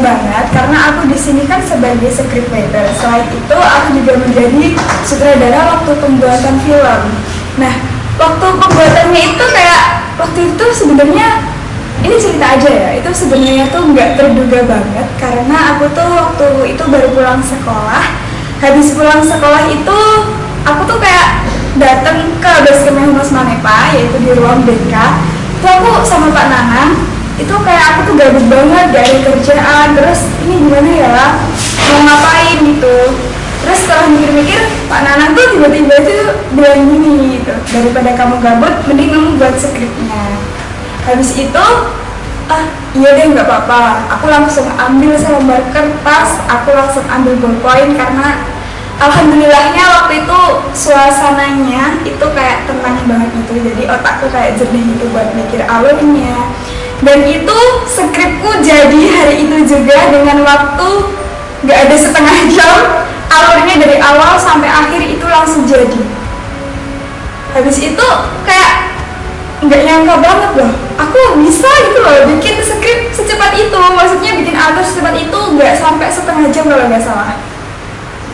banget karena aku di sini kan sebagai scriptwriter. Selain itu aku juga menjadi sutradara waktu pembuatan film. Nah, waktu pembuatannya itu kayak waktu itu sebenarnya ini cerita aja ya, itu sebenarnya tuh nggak terduga banget karena aku tuh waktu itu baru pulang sekolah. Habis pulang sekolah itu aku tuh kayak datang ke basecampnya Humas Manepa, yaitu di ruang BK. Itu aku sama Pak Nanang, itu kayak aku tuh gabut banget, gak ada kerjaan, terus ini gimana ya, mau ngapain gitu. Terus setelah mikir-mikir, Pak Nanang tuh tiba-tiba itu bilang gini gitu, daripada kamu gabut, mending kamu buat skripnya. Habis itu, iya deh nggak apa-apa, aku langsung ambil selembar kertas, aku langsung ambil ballpoint karena alhamdulillahnya waktu itu suasananya itu kayak tenang banget gitu, jadi otakku kayak jernih gitu buat mikir alurnya. Dan itu skripku jadi hari itu juga dengan waktu nggak ada setengah jam, alurnya dari awal sampai akhir itu langsung jadi. Habis itu kayak nggak nyangka banget loh, aku bisa gitu loh bikin skrip secepat itu, maksudnya bikin alur secepat itu nggak sampai setengah jam kalau nggak salah,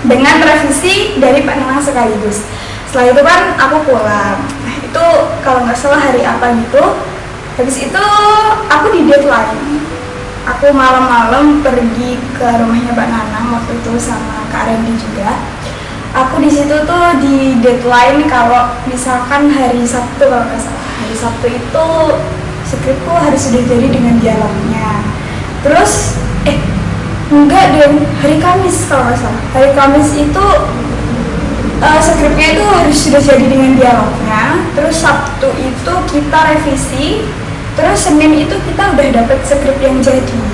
dengan revisi dari Pak Nanang sekaligus. Setelah itu kan aku pulang, nah itu kalau nggak salah hari apa gitu. Habis itu aku di deadline, aku malam-malam pergi ke rumahnya Pak Nanang waktu itu sama Kak Randy juga. Aku di situ tuh di deadline kalau misalkan hari Sabtu kalau nggak salah, hari Sabtu itu skripku harus sudah jadi dengan dialognya. Terus enggak deh, hari Kamis kalau nggak salah. Hari Kamis itu skripnya itu harus sudah jadi dengan dialognya. Terus Sabtu itu kita revisi. Terus Senin itu kita udah dapet skrip yang jadi.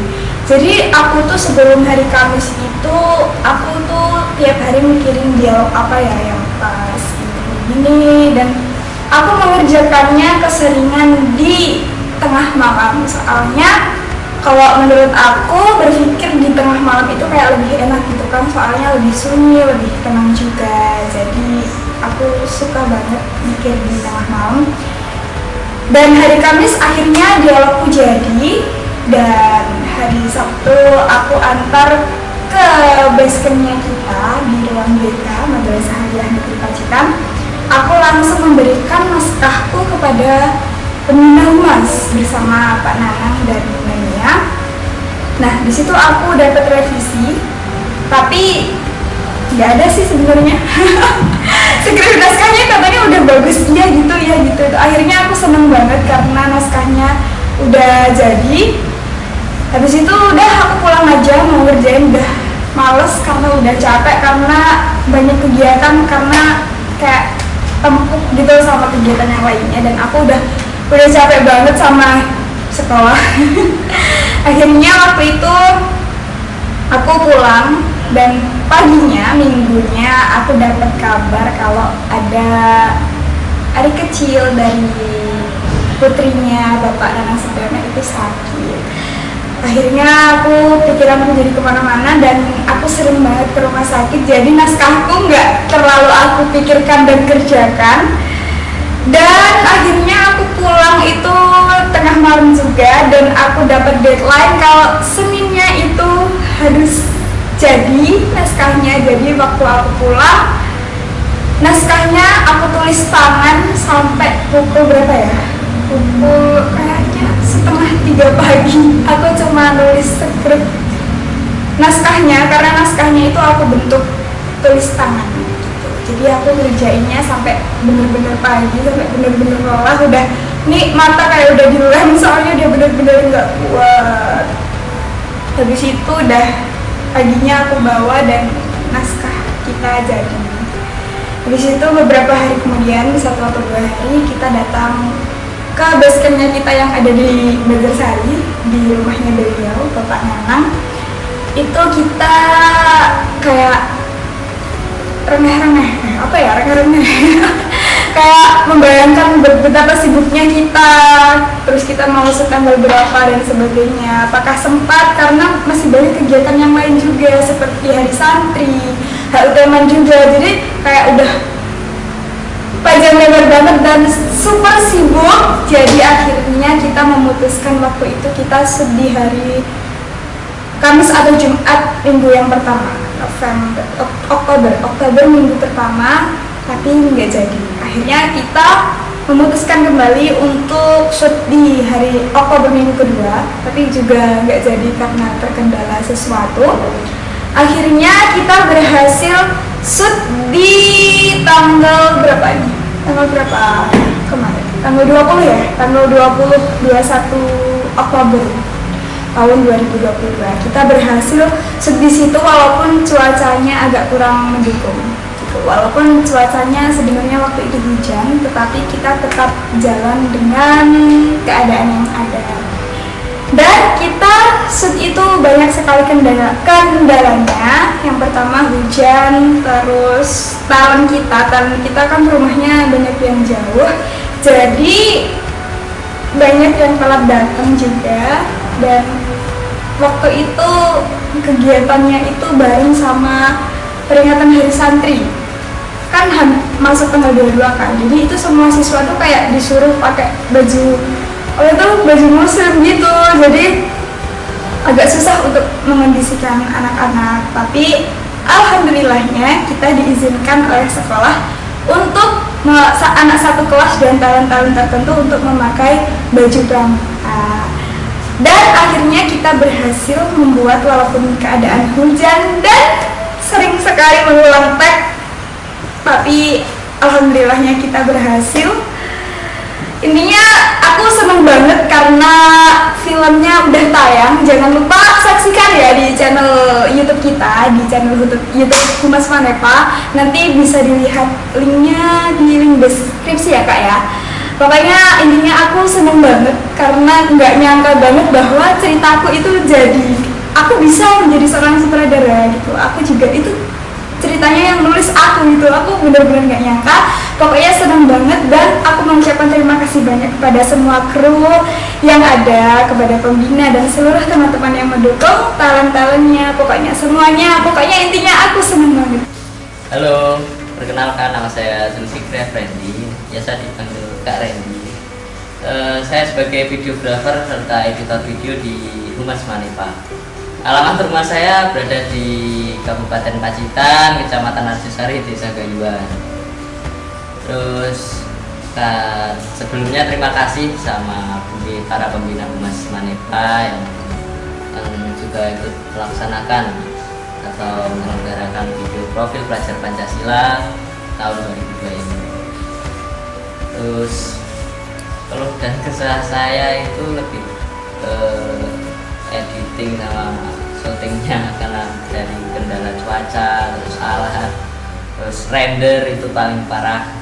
Jadi aku tuh sebelum hari Kamis itu aku tuh tiap hari mikirin dialog apa ya yang pas ini, dan aku mengerjakannya keseringan di tengah malam. Soalnya kalau menurut aku berpikir di tengah malam itu kayak lebih enak gitu kan, soalnya lebih sunyi, lebih tenang juga. Jadi aku suka banget mikir di tengah malam. Dan hari Kamis akhirnya dialogku jadi, dan hari Sabtu aku antar ke basecampnya kita di ruang BK Madrasah Aliyah Negeri Pacitan. Aku langsung memberikan naskahku kepada Pembina Humas bersama Pak Nanang dan Menia. Nah, di situ aku dapat revisi, tapi nggak ada sih sebenarnya. Skrip naskahnya katanya udah bagus, iya gitu ya gitu. Akhirnya aku seneng banget karena naskahnya udah jadi. Habis itu udah aku pulang aja, mau ngerjain udah males karena udah capek karena banyak kegiatan, karena kayak tempuk gitu sama kegiatan yang lainnya, dan aku udah capek banget sama sekolah. Akhirnya waktu itu aku pulang, dan paginya, minggunya aku dapat kabar kalau ada adik kecil dari putrinya Bapak Nanang Supriyono itu sakit. Akhirnya aku pikiranku jadi kemana-mana, dan aku sering banget ke rumah sakit, jadi naskahku nggak terlalu aku pikirkan dan kerjakan. Dan akhirnya aku pulang itu tengah malam juga, dan aku dapat deadline kalau Seninnya itu harus jadi naskahnya. Jadi waktu aku pulang, naskahnya aku tulis tangan sampai pukul berapa ya? Pukul kayaknya 2:30 pagi. Aku cuma nulis skrip naskahnya, karena naskahnya itu aku bentuk tulis tangan gitu. Jadi aku ngerjainnya sampai bener-bener pagi, sampai bener-bener lelah. Udah nih mata kayak udah dilem, soalnya dia bener-bener nggak kuat. Habis itu udah paginya aku bawa dan naskah kita jadi. Habis itu beberapa hari kemudian, 1 atau 2 hari, kita datang ke basecampnya kita yang ada di Banjarsari, di rumahnya beliau, Bapak Nanang. Itu kita kayak remeh-remeh, kayak membayangkan betapa sibuknya kita, terus kita mau tanggal berapa dan sebagainya, apakah sempat, karena masih banyak kegiatan yang lain juga seperti hari santri, HUT-man juga. Jadi kayak udah panjang lebar banget dan super sibuk. Jadi akhirnya kita memutuskan waktu itu kita di hari Kamis atau Jumat minggu yang pertama Oktober minggu pertama, tapi nggak jadi. Akhirnya kita memutuskan kembali untuk shoot di hari Oktober minggu kedua, tapi juga nggak jadi karena terkendala sesuatu. Akhirnya kita berhasil shoot di tanggal berapa nih? Tanggal berapa kemarin? Tanggal 20 ya? Tanggal 21 Oktober tahun 2022. Kita berhasil shoot di situ walaupun cuacanya agak kurang mendukung. Walaupun cuacanya sebenarnya waktu itu hujan, tetapi kita tetap jalan dengan keadaan yang ada. Dan kita shoot itu banyak sekali kendalanya. Yang pertama hujan, terus talent kita kan rumahnya banyak yang jauh, jadi banyak yang telat datang juga. Dan waktu itu kegiatannya itu bareng sama peringatan Hari Santri, kan masuk tanggal 22 kan, jadi itu semua siswa tuh kayak disuruh pakai baju muslim gitu, jadi agak susah untuk mengondisikan anak-anak. Tapi alhamdulillahnya kita diizinkan oleh sekolah untuk anak satu kelas dan talent-talent tertentu untuk memakai baju pramuka. Dan akhirnya kita berhasil membuat walaupun keadaan hujan dan sering sekali mengulang tag, tapi alhamdulillahnya kita berhasil. Intinya aku seneng banget karena filmnya udah tayang. Jangan lupa saksikan ya di channel YouTube kita, di channel YouTube Humas Manepa. Nanti bisa dilihat linknya di link deskripsi ya kak ya. Pokoknya intinya aku seneng banget karena nggak nyangka banget bahwa ceritaku itu aku bisa menjadi seorang sutradara gitu. Aku juga itu ceritanya yang nulis aku gitu. Aku benar-benar nggak nyangka. Pokoknya seneng banget dan aku mengucapkan terima kasih banyak kepada semua kru yang ada, kepada pembina dan seluruh teman-teman yang mendukung, talent-talentnya, pokoknya semuanya. Pokoknya intinya aku seneng banget. Halo, perkenalkan nama saya Zulfikri Effendi, biasa dipanggil Kak Randy. Saya sebagai videografer serta editor video di Humas Manepa. Alamat rumah saya berada di Kabupaten Pacitan, Kecamatan Arjosari, Desa Gayuan. Terus sebelumnya terima kasih sama para pembina Humas Manepa yang juga ikut melaksanakan atau menyelenggarakan video profil pelajar Pancasila tahun 2002 ini. Terus keluh dan kesah saya itu lebih editing sama syutingnya karena dari kendala cuaca, terus alat, terus render itu paling parah.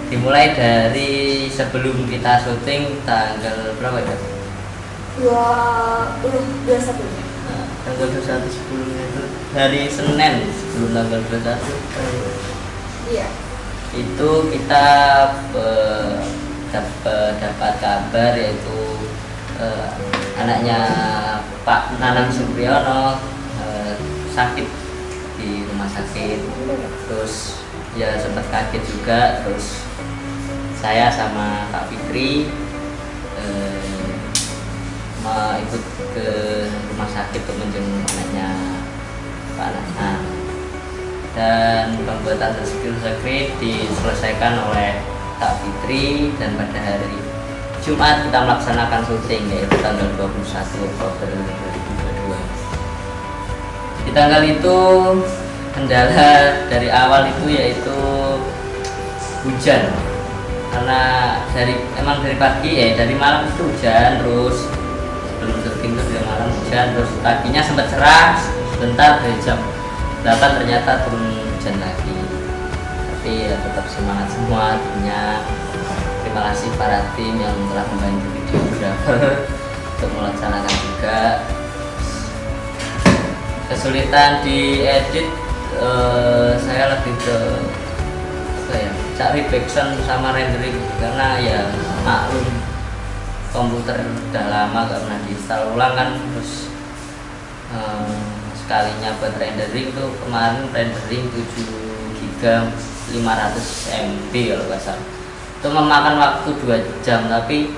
Dimulai dari sebelum kita syuting tanggal berapa ya? 21. Tanggal 21 sebelumnya itu hari Senin sebelum tanggal 21. Iya. Itu kita dapat kabar yaitu anaknya Pak Nanang Supriyono sakit di rumah sakit. Terus ya sempat kaget juga. Terus saya sama Kak Fitri ikut ke rumah sakit untuk menjenguk anaknya Pak Nanang. Dan pembuatan skrip diselesaikan oleh Kak Fitri, dan pada hari Jumat kita melaksanakan syuting yaitu tanggal 21 Oktober 2022. Di tanggal itu kendala dari awal itu yaitu hujan, karena emang dari pagi dari malam itu hujan, terus sebelum syuting itu dari malam hujan, terus paginya sempat cerah sebentar, dari jam 8 ternyata turun hujan lagi. Tapi ya tetap semangat semua timnya. Terima kasih para tim yang telah membantu videografer untuk melaksanakan juga. Kesulitan di edit saya lebih ke cari background sama rendering, karena ya maklum komputer udah lama gak pernah diinstal ulang kan. Terus sekalinya buat rendering tuh kemarin rendering 7 GB 500 MB kalau nggak salah, itu memakan waktu 2 jam. Tapi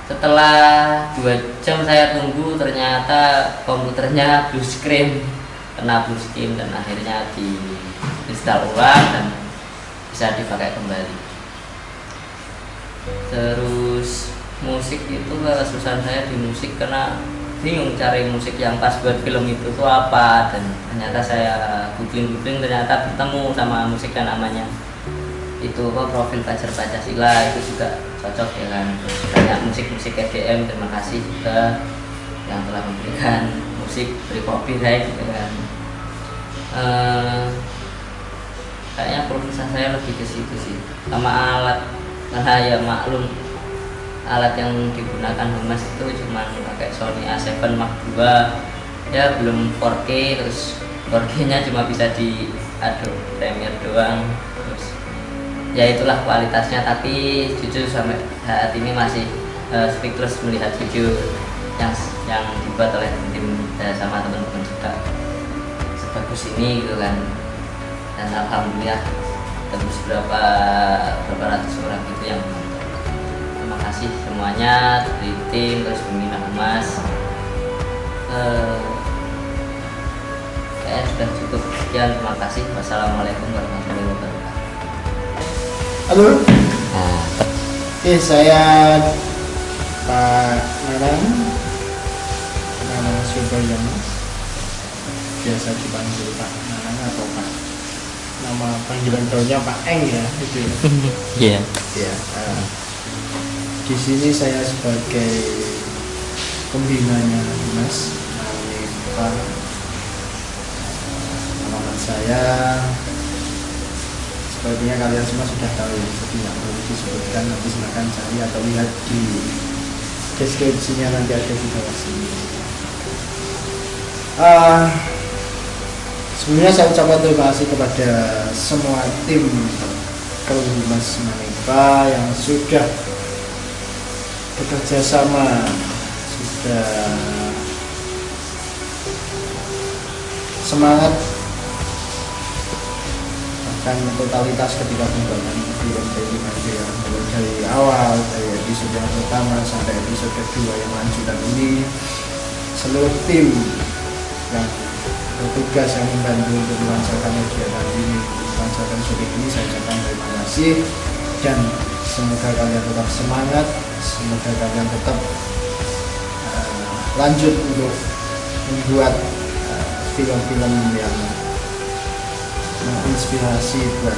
Setelah 2 jam saya tunggu, ternyata komputernya blue screen, kena blue screen, dan akhirnya diinstal ulang dan bisa dipakai kembali. Terus musik itu kesusahan saya di musik karena bingung cari musik yang pas buat film itu tuh apa, dan ternyata saya googling ternyata bertemu sama musik yang namanya itu profil Fajar Pancasila, itu juga cocok ya kan. Terus banyak musik EDM, terima kasih juga yang telah memberikan musik free copyright gitu kan. Kayaknya profesi saya lebih ke situ sih, sama alat, karena ya maklum alat yang digunakan Humas itu cuma pakai Sony A7 Mark II, ya belum 4K, terus 4K nya cuma bisa di Adobe Premiere doang. Terus ya itulah kualitasnya, tapi jujur sampai saat ini masih speechless melihat video yang dibuat oleh tim sama teman-teman juga sebagus ini gitu kan. Dan alhamdulillah tembus berapa ratus orang gitu yang menonton. Terima kasih semuanya dari tim, terus pembina Humas. Kayaknya sudah cukup sekian, terima kasih. Wassalamualaikum warahmatullahi wabarakatuh. Halo. Oke, saya Pak Nanang, nama Subayana, biasa dipanggil Pak Nanang atau Pak, nama panggilan gaulnya Pak Eng ya, gitu ya. Iya. Ya. Di sini saya sebagai pembinanya Mas, Pak. Alamat saya sepertinya kalian semua sudah tahu ya, jadi nggak perlu disebutkan, nanti silakan cari atau lihat di deskripsinya, nanti ada di bawah sini. Sebenarnya saya ucapkan terima kasih kepada semua tim Humas Manipa yang sudah bekerja sama, sudah semangat, bahkan totalitas ketika pembuatan film yang dari awal, dari episode yang pertama sampai episode kedua yang lanjutan ini, seluruh tim yang bertugas yang membantu untuk melancarkan kegiatan ini, melancarkan syuting ini, saya ucapkan terima kasih, dan semoga kalian tetap semangat, semoga kalian tetap lanjut untuk membuat film-film yang menginspirasi buat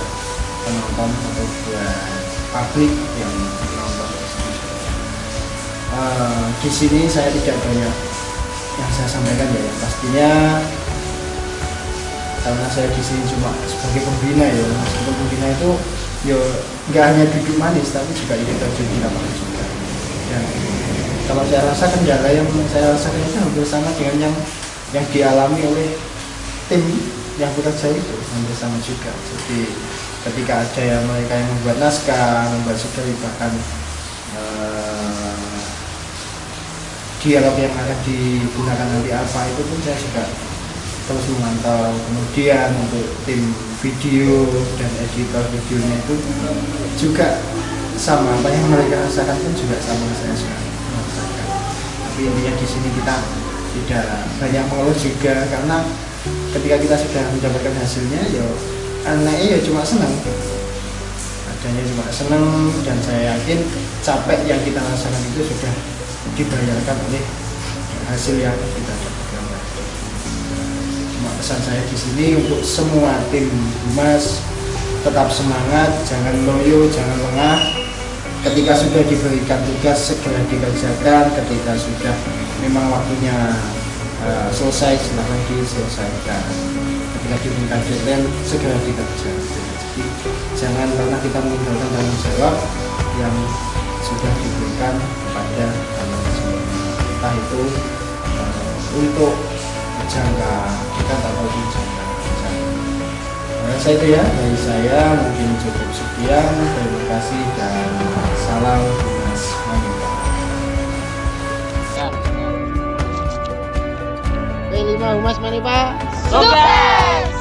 penonton atau buat publik yang menonton. Di sini saya tidak banyak yang saya sampaikan ya, yang pastinya karena saya di sini cuma sebagai pembina ya, meskipun pembina itu ya nggak hanya duduk manis tapi juga ikut terjun di lapangan juga. Dan kalau saya rasa kendala yang saya rasakan itu hampir sama dengan yang dialami oleh tim yang bekerja itu, hampir sama juga. Jadi ketika ada yang mereka yang membuat naskah, membuat skrip, bahkan dialog yang akan digunakan nanti apa, itu pun saya juga terus memantau. Kemudian untuk tim video dan editor videonya itu juga sama, apa yang mereka rasakan pun juga sama saya merasakan. Tapi intinya di sini kita tidak banyak mengeluh juga, karena ketika kita sudah mendapatkan hasilnya, ya anaknya ya cuma senang, adanya cuma senang, dan saya yakin capek yang kita rasakan itu sudah dibayarkan oleh hasil yang kita dapatkan. Cuma pesan saya di sini untuk semua tim Humas, tetap semangat, jangan loyo, jangan lengah. Ketika sudah diberikan tugas segera dikerjakan, ketika sudah memang waktunya selesai silahkan diselesaikan, ketika diberikan deadline segera dikerjakan. Jadi jangan pernah kita meninggalkan tanggung jawab yang sudah diberikan kepada kalian semua, entah itu untuk jangka dekat atau jangka panjang. Saya itu ya, dari saya mungkin cukup sekian. Terima kasih dan salam Humas Manipa. P5 Humas Manipa. Sukses!